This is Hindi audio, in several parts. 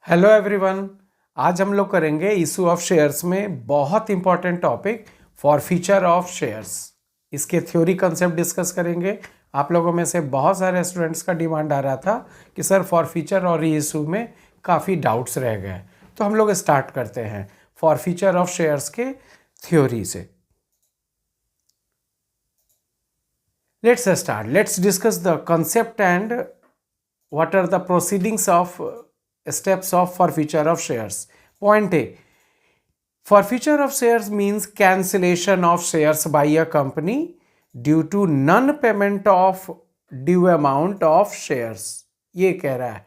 Hello everyone. आज हम लोग करेंगे इशू ऑफ शेयर्स में बहुत important topic forfeiture of shares. इसके थ्योरी कंसेप्ट डिस्कस करेंगे। आप लोगों में से बहुत सारे स्टूडेंट्स का डिमांड आ रहा था कि सर फॉरफीचर और री इशू में काफ़ी डाउट्स रह गए, तो हम लोग स्टार्ट करते हैं फॉरफीचर ऑफ शेयर्स के थ्योरी से। Let's start. Let's discuss the concept and what are the proceedings of steps of forfeiture of shares. Point A, forfeiture of shares means cancellation of shares by a company due to non-payment of due amount of shares. ये कह रहा है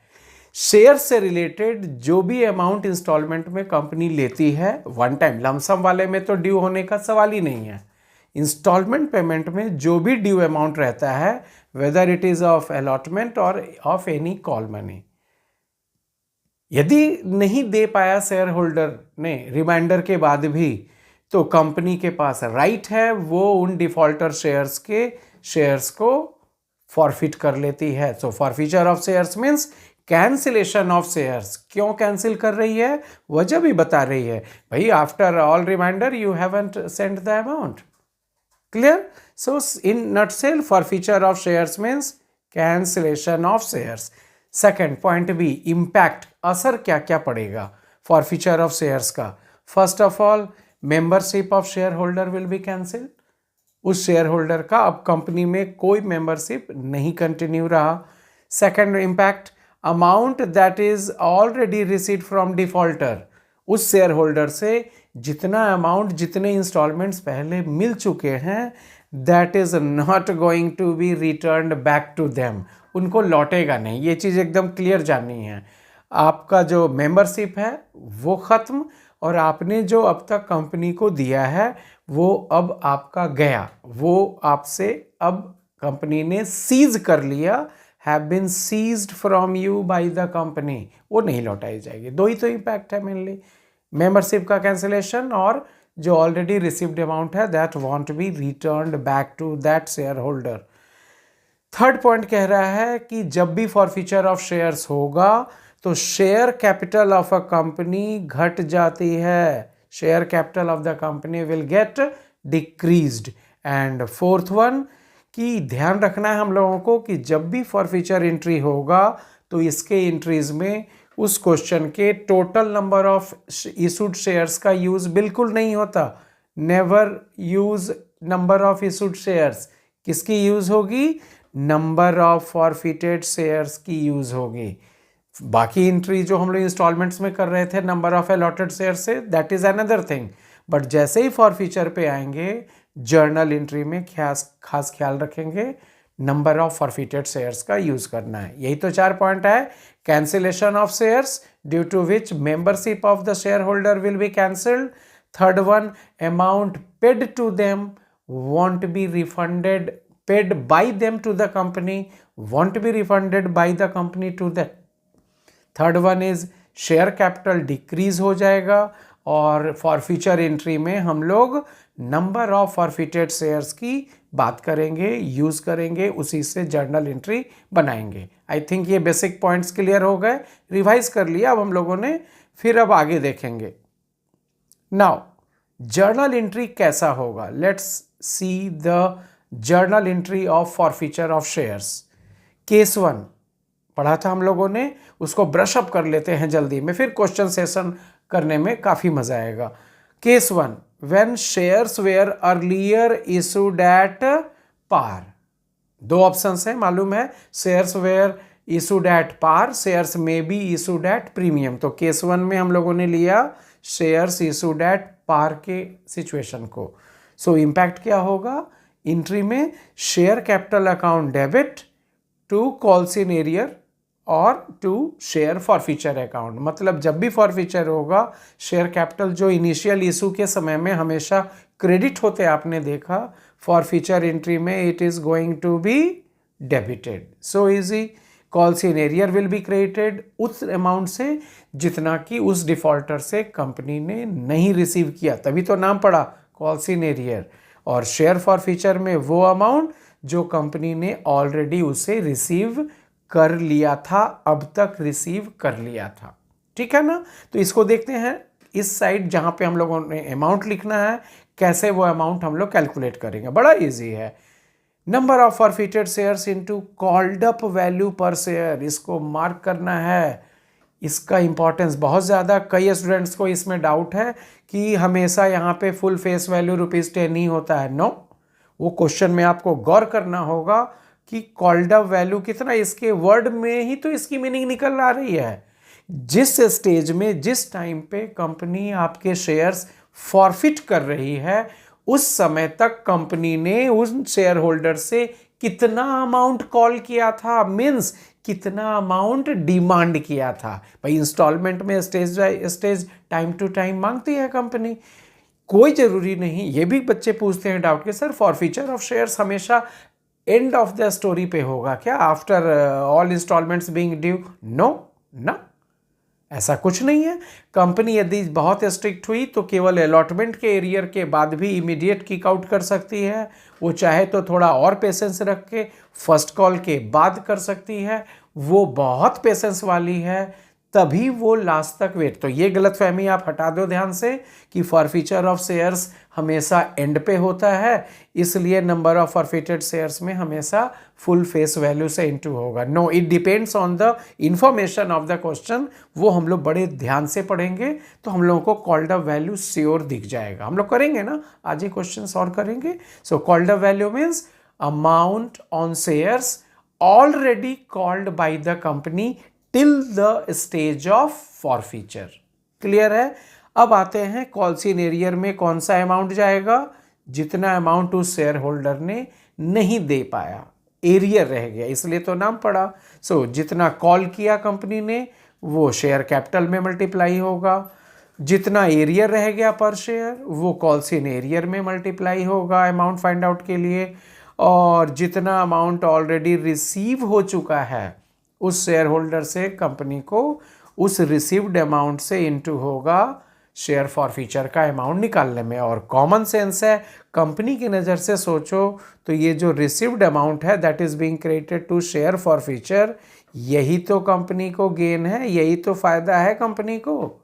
शेयर से रिलेटेड जो भी अमाउंट इंस्टॉलमेंट में कंपनी लेती है, वन टाइम लमसम वाले में तो ड्यू होने का सवाल ही नहीं है। इंस्टॉलमेंट पेमेंट में जो भी ड्यू अमाउंट रहता है, whether it is of allotment और ऑफ एनी कॉल मनी, यदि नहीं दे पाया शेयर होल्डर ने रिमाइंडर के बाद भी, तो कंपनी के पास राइट है वो उन डिफॉल्टर शेयर्स को फॉरफिट कर लेती है। So forfeiture of shares means cancellation of shares. क्यों कैंसिल कर रही है, वजह भी बता रही है। भाई after all reminder you haven't send the amount. Clear? So in nutshell, forfeiture of shares means cancellation of shares. Second point B, impact, असर क्या क्या पड़ेगा forfeiture of shares का। First of all, membership of shareholder will be cancelled. उस शेयर होल्डर का अब कंपनी में कोई मेंबरशिप नहीं कंटिन्यू रहा। Second impact, amount that is already received from defaulter, उस शेयर होल्डर से जितना अमाउंट, जितने इंस्टॉलमेंट्स पहले मिल चुके हैं, that is not going to be returned back to them, उनको लौटेगा नहीं। ये चीज़ एकदम क्लियर जाननी है। आपका जो मेंबरशिप है वो ख़त्म, और आपने जो अब तक कंपनी को दिया है वो अब आपका गया, वो आपसे अब कंपनी ने सीज कर लिया, have been seized from you by the company, वो नहीं लौटाई जाएगी। दो ही तो इम्पैक्ट है मेनली, मेंबरशिप का कैंसिलेशन और जो ऑलरेडी रिसीव्ड अमाउंट है that won't be returned back to that share holder. Third point कह रहा है कि जब भी फॉरफीचर ऑफ शेयर्स होगा तो share capital of a company घट जाती है, share capital of the company will get decreased. And fourth one कि ध्यान रखना है हम लोगों को कि जब भी फॉरफीचर एंट्री होगा तो इसके एंट्रीज में उस क्वेश्चन के total number of issued shares का यूज बिल्कुल नहीं होता। Never use number of issued shares, किसकी यूज होगी, नंबर ऑफ फॉरफिटेड शेयर्स की यूज होगी। बाकी एंट्री जो हम लोग इंस्टॉलमेंट्स में कर रहे थे नंबर ऑफ अलॉटेड शेयर्स से, that is another thing. But जैसे ही फॉरफीचर पे आएंगे जर्नल एंट्री में खास ख्याल रखेंगे नंबर ऑफ फॉरफिटेड शेयर्स का यूज करना है। यही तो चार पॉइंट है। Cancellation of shares due to which membership of the share holder will be cancelled. Third one, amount paid to them won't be refunded, paid by them to the company won't be refunded by the company to that. Third one is share capital decrease हो जाएगा, और फॉरफीचर एंट्री में हम लोग नंबर ऑफ फॉरफिटेड शेयर्स की बात करेंगे, यूज करेंगे, उसी से जर्नल एंट्री बनाएंगे। आई थिंक ये बेसिक पॉइंट्स क्लियर हो गए, रिवाइज कर लिया अब हम लोगों ने, फिर अब आगे देखेंगे। नाउ जर्नल एंट्री कैसा होगा, let's see the journal entry of forfeiture of shares. Case one पढ़ा था हम लोगों ने, उसको ब्रश अप कर लेते हैं जल्दी में, फिर क्वेश्चन सेशन करने में काफी मजा आएगा। Case one, when shares were earlier issued at par. दो ऑप्शंस हैं मालूम है, shares were issued at par, shares में बी इशूड एट प्रीमियम। तो केस वन में हम लोगों ने लिया शेयर्स इशूड एट पार के सिचुएशन को। सो इम्पैक्ट क्या होगा, एंट्री में share capital account debit to calls in arrear और टू शेयर फॉरफीचर अकाउंट। मतलब जब भी फॉरफीचर होगा, शेयर कैपिटल जो इनिशियल इशू के समय में हमेशा क्रेडिट होते आपने देखा, फॉरफीचर एंट्री में it is going to be debited. So easy, calls in arrear will be credited उस अमाउंट से जितना कि उस डिफॉल्टर से कंपनी ने नहीं रिसीव किया, तभी तो नाम पड़ा कॉल्स इन एरियर। और शेयर फॉरफीचर में वो अमाउंट जो कंपनी ने ऑलरेडी उसे रिसीव कर लिया था, अब तक रिसीव कर लिया था। ठीक है ना। तो इसको देखते हैं इस साइड जहां पे हम लोगों ने अमाउंट लिखना है, कैसे वो अमाउंट हम लोग कैलकुलेट करेंगे। बड़ा इजी है। Number of forfeited shares into called up value पर शेयर, इसको मार्क करना है। इसका इंपॉर्टेंस बहुत ज़्यादा, कई स्टूडेंट्स को इसमें डाउट है कि हमेशा यहाँ पे फुल फेस वैल्यू ₹10 ही होता है। नो, वो क्वेश्चन में आपको गौर करना होगा कि कॉल्ड अप वैल्यू कितना, इसके वर्ड में ही तो इसकी मीनिंग निकल आ रही है। जिस स्टेज में, जिस टाइम पे कंपनी आपके शेयर्स फॉरफिट कर रही है, उस समय तक कंपनी ने उन शेयर होल्डर से कितना अमाउंट कॉल किया था, मीन्स कितना अमाउंट डिमांड किया था। भाई इंस्टॉलमेंट में stage by stage, time to time मांगती है कंपनी। कोई जरूरी नहीं, ये भी बच्चे पूछते हैं डाउट के सर फॉरफीचर ऑफ शेयर्स हमेशा एंड ऑफ द स्टोरी पे होगा क्या, after all instalments being due? No ना, ऐसा कुछ नहीं है। कंपनी यदि बहुत स्ट्रिक्ट हुई तो केवल अलॉटमेंट के एरियर के बाद भी इमीडिएट किक आउट कर सकती है। वो चाहे तो थोड़ा और पेशेंस रख के फर्स्ट कॉल के बाद कर सकती है। वो बहुत पेशेंस वाली है, तभी वो लास्ट तक वेट। तो ये गलतफहमी आप हटा दो ध्यान से कि फॉरफीचर ऑफ शेयर्स हमेशा एंड पे होता है, इसलिए नंबर ऑफ फॉरफिटेड शेयर्स में हमेशा फुल फेस वैल्यू से इनटू होगा। No, it depends on the information of the question. वो हम लोग बड़े ध्यान से पढ़ेंगे तो हम लोगों को कॉल्ड अप वैल्यू श्योर दिख जाएगा। हम लोग करेंगे ना, आज ही क्वेश्चन सॉल्व करेंगे। So called up value means amount on shares already called by the company till the stage of forfeiture. Clear है। अब आते हैं कॉल्सिन एरियर में कौन सा अमाउंट जाएगा, जितना अमाउंट उस शेयर होल्डर ने नहीं दे पाया, एरियर रह गया, इसलिए तो नाम पड़ा। सो जितना कॉल किया कंपनी ने वो शेयर कैपिटल में मल्टीप्लाई होगा, जितना एरियर रह गया पर शेयर वो कॉल्सिन एरियर में मल्टीप्लाई होगा अमाउंट फाइंड आउट के लिए, और जितना अमाउंट ऑलरेडी रिसीव हो चुका है उस शेयर होल्डर से कंपनी को, उस रिसीव्ड अमाउंट से इनटू होगा शेयर फॉरफीचर का अमाउंट निकालने में। और कॉमन सेंस है, कंपनी की नज़र से सोचो तो ये जो रिसीव्ड अमाउंट है that is being credited to share forfeiture, यही तो कंपनी को गेन है, यही तो फायदा है कंपनी को।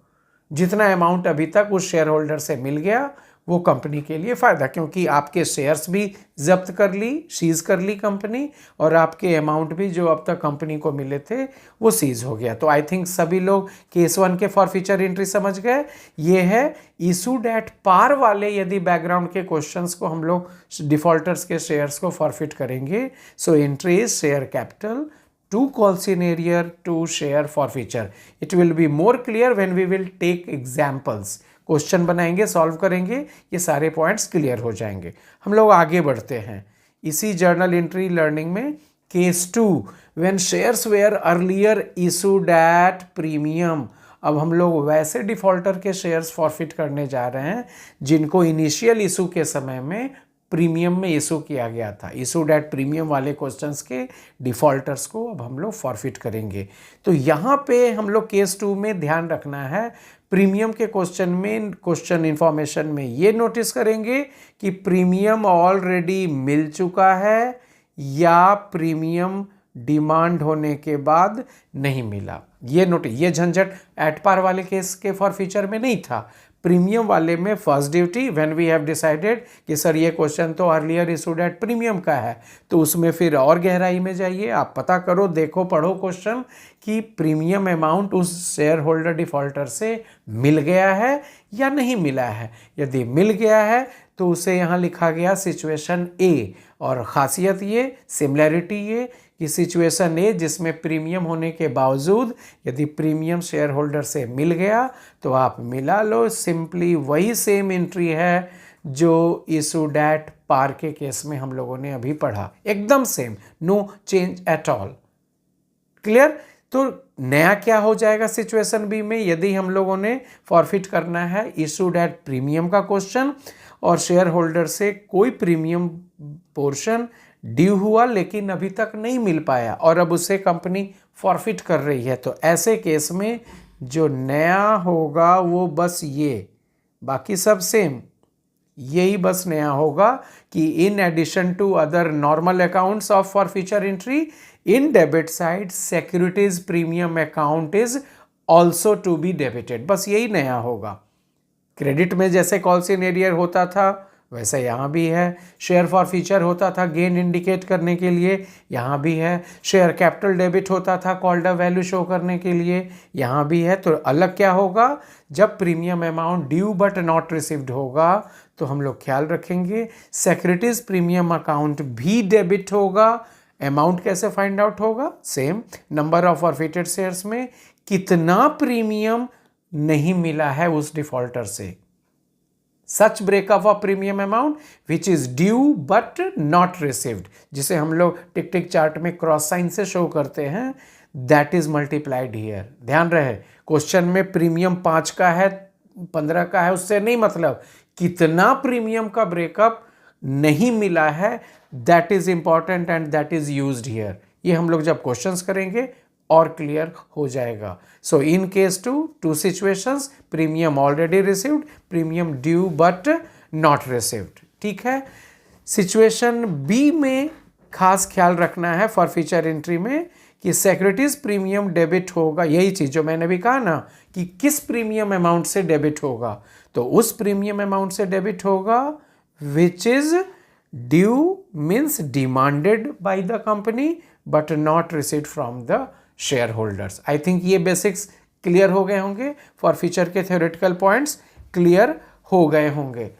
जितना अमाउंट अभी तक उस शेयर होल्डर से मिल गया वो कंपनी के लिए फ़ायदा, क्योंकि आपके शेयर्स भी जब्त कर ली, सीज कर ली कंपनी, और आपके अमाउंट भी जो अब तक कंपनी को मिले थे वो सीज हो गया। तो आई थिंक सभी लोग केस 1 के फॉरफीचर एंट्री समझ गए। ये है इशूड एट पार वाले, यदि बैकग्राउंड के क्वेश्चंस को हम लोग डिफॉल्टर्स के शेयर्स को फॉरफिट करेंगे, so entry is share capital to calls in arrear to share forfeiture. It will be more clear when we will take examples. Question बनाएंगे, सॉल्व करेंगे, ये सारे पॉइंट्स क्लियर हो जाएंगे। हम लोग आगे बढ़ते हैं इसी जर्नल एंट्री लर्निंग में। Case 2, when shares were earlier issued at premium. अब हम लोग वैसे डिफॉल्टर के शेयर्स फॉरफिट करने जा रहे हैं जिनको इनिशियल इशू के समय में प्रीमियम में इशू किया गया था। इशूड एट प्रीमियम वाले क्वेश्चंस के डिफॉल्टर्स को अब हम लोग फॉरफिट करेंगे। तो यहाँ पे हम लोग केस 2 में ध्यान रखना है, प्रीमियम के क्वेश्चन में, क्वेश्चन इन्फॉर्मेशन में ये नोटिस करेंगे कि प्रीमियम ऑलरेडी मिल चुका है या प्रीमियम डिमांड होने के बाद नहीं मिला। ये नोटिस, ये झंझट एट पार वाले केस के फॉरफीचर में नहीं था। प्रीमियम वाले में first duty, when we have decided कि सर ये क्वेश्चन तो अर्लियर इशूड एट प्रीमियम का है, तो उसमें फिर और गहराई में जाइए, आप पता करो, देखो, पढ़ो क्वेश्चन कि प्रीमियम अमाउंट उस शेयर होल्डर डिफॉल्टर से मिल गया है या नहीं मिला है। यदि मिल गया है तो उसे यहाँ लिखा गया सिचुएशन ए, और ख़ासियत ये, सिमिलैरिटी ये कि सिचुएशन ए जिसमें प्रीमियम होने के बावजूद यदि प्रीमियम शेयर होल्डर से मिल गया तो आप मिला लो। सिंपली वही सेम एंट्री है जो इशूड एट पार के केस में हम लोगों ने अभी पढ़ा, एकदम same, no change at all. Clear. तो नया क्या हो जाएगा सिचुएशन बी में, यदि हम लोगों ने फॉरफिट करना है इशूड एट प्रीमियम का क्वेश्चन और शेयर होल्डर से कोई प्रीमियम पोर्शन ड्यू हुआ लेकिन अभी तक नहीं मिल पाया और अब उसे कंपनी फॉरफिट कर रही है, तो ऐसे केस में जो नया होगा वो बस ये, बाकी सब सेम, यही बस नया होगा कि in addition to other normal accounts of forfeiture entry, in debit side securities premium account is also to be debited, बस यही नया होगा। क्रेडिट में जैसे कॉल सिनेरियर होता था वैसे यहाँ भी है। शेयर फॉर फ्यूचर होता था गेन इंडिकेट करने के लिए, यहाँ भी है। शेयर कैपिटल डेबिट होता था कॉल्ड अ वैल्यू शो करने के लिए, यहाँ भी है। तो अलग क्या होगा, जब premium amount due but not received होगा तो हम लोग ख्याल रखेंगे सिक्योरिटीज प्रीमियम अकाउंट भी डेबिट होगा। अमाउंट कैसे फाइंड आउट होगा, same number of forfeited shares में कितना प्रीमियम नहीं मिला है उस डिफॉल्टर से। Such breakup of premium amount which is due but not received, जिसे हम लोग टिक टिक चार्ट में क्रॉस साइन से शो करते हैं, दैट इज मल्टीप्लाइड हियर। ध्यान रहे क्वेश्चन में प्रीमियम 5 का है 15 का है उससे नहीं मतलब, कितना प्रीमियम का ब्रेकअप नहीं मिला है, that is important and that is used here. ये हम लोग जब क्वेश्चंस करेंगे और क्लियर हो जाएगा। So in case two situations, premium already received, premium due but not received. ठीक है। सिचुएशन बी में खास ख्याल रखना है फॉर फ्यूचर एंट्री में कि सिक्योरिटीज प्रीमियम डेबिट होगा, यही चीज जो मैंने भी कहा ना कि किस प्रीमियम अमाउंट से डेबिट होगा, तो उस प्रीमियम अमाउंट से डेबिट होगा विच is due means demanded by the company but not received from the share holders. I think ये बेसिक्स क्लियर हो गए होंगे, फॉर फ्यूचर के थ्योरेटिकल पॉइंट्स क्लियर हो गए होंगे।